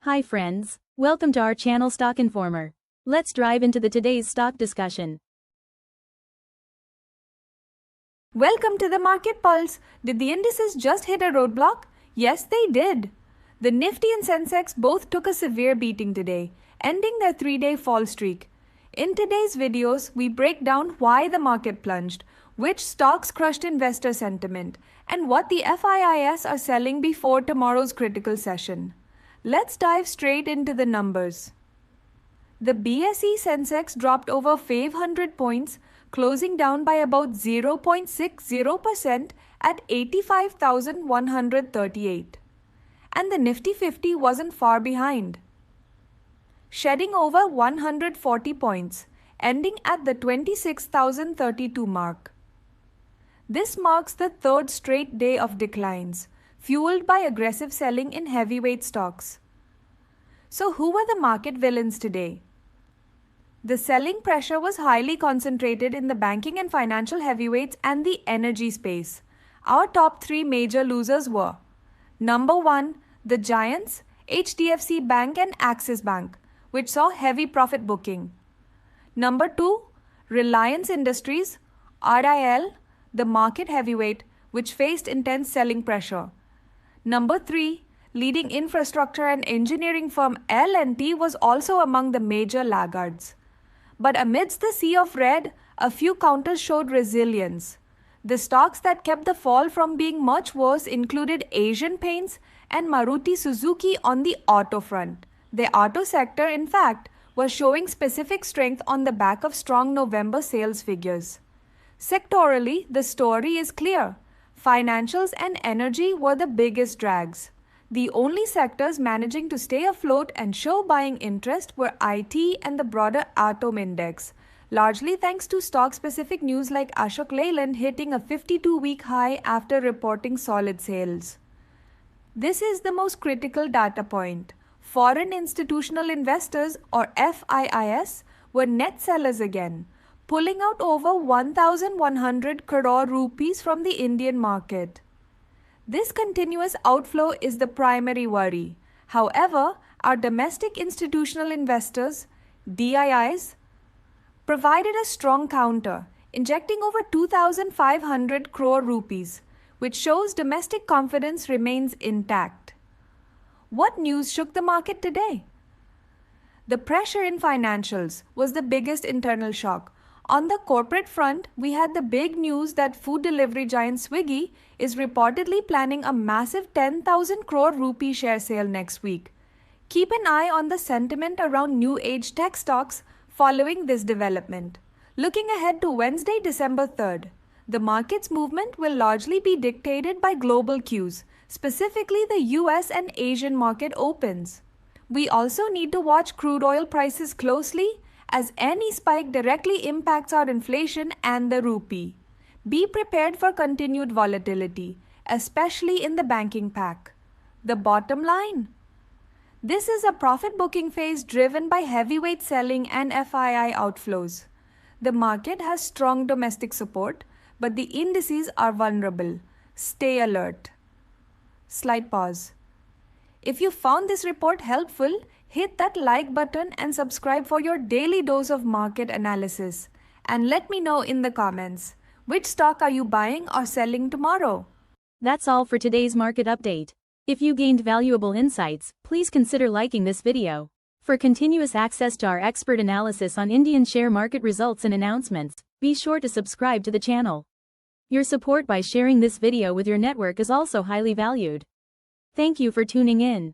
Hi friends, welcome to our channel Stock Informer. Let's dive into today's stock discussion. Welcome to the Market Pulse. Did the indices just hit a roadblock? Yes, they did. The Nifty and Sensex both took a severe beating today, ending their 3-day fall streak. In today's videos, we break down why the market plunged, which stocks crushed investor sentiment, and what the FIIs are selling before tomorrow's critical session. Let's dive straight into the numbers. The BSE Sensex dropped over 500 points, closing down by about 0.60% at 85,138. And the Nifty 50 wasn't far behind, shedding over 140 points, ending at the 26,032 mark. This marks the third straight day of declines, fueled by aggressive selling in heavyweight stocks. So who were the market villains today? The selling pressure was highly concentrated in the banking and financial heavyweights and the energy space. Our top three major losers were: Number 1, the giants, HDFC Bank and Axis Bank, which saw heavy profit booking. Number 2, Reliance Industries, RIL, the market heavyweight, which faced intense selling pressure. Number 3, leading infrastructure and engineering firm L&T was also among the major laggards. But amidst the sea of red, a few counters showed resilience. The stocks that kept the fall from being much worse included Asian Paints and Maruti Suzuki on the auto front. The auto sector, in fact, was showing specific strength on the back of strong November sales figures. Sectorally, the story is clear. Financials and energy were the biggest drags. The only sectors managing to stay afloat and show buying interest were IT and the broader Atom Index, largely thanks to stock-specific news like Ashok Leyland hitting a 52-week high after reporting solid sales. This is the most critical data point. Foreign institutional investors, or FIIs, were net sellers again, pulling out over 1,100 crore rupees from the Indian market. This continuous outflow is the primary worry. However, our domestic institutional investors, DIIs, provided a strong counter, injecting over 2,500 crore rupees, which shows domestic confidence remains intact. What news shook the market today? The pressure in financials was the biggest internal shock. On the corporate front, we had the big news that food delivery giant Swiggy is reportedly planning a massive 10,000 crore rupee share sale next week. Keep an eye on the sentiment around new age tech stocks following this development. Looking ahead to Wednesday, December 3rd, the market's movement will largely be dictated by global cues, specifically the US and Asian market opens. We also need to watch crude oil prices closely, as any spike directly impacts our inflation and the rupee. Be prepared for continued volatility, especially in the banking pack. The bottom line: this is a profit booking phase driven by heavyweight selling and FII outflows. The market has strong domestic support, but the indices are vulnerable. Stay alert. Slight pause. If you found this report helpful, hit that like button and subscribe for your daily dose of market analysis. And let me know in the comments, which stock are you buying or selling tomorrow? That's all for today's market update. If you gained valuable insights, please consider liking this video. For continuous access to our expert analysis on Indian share market results and announcements, be sure to subscribe to the channel. Your support by sharing this video with your network is also highly valued. Thank you for tuning in.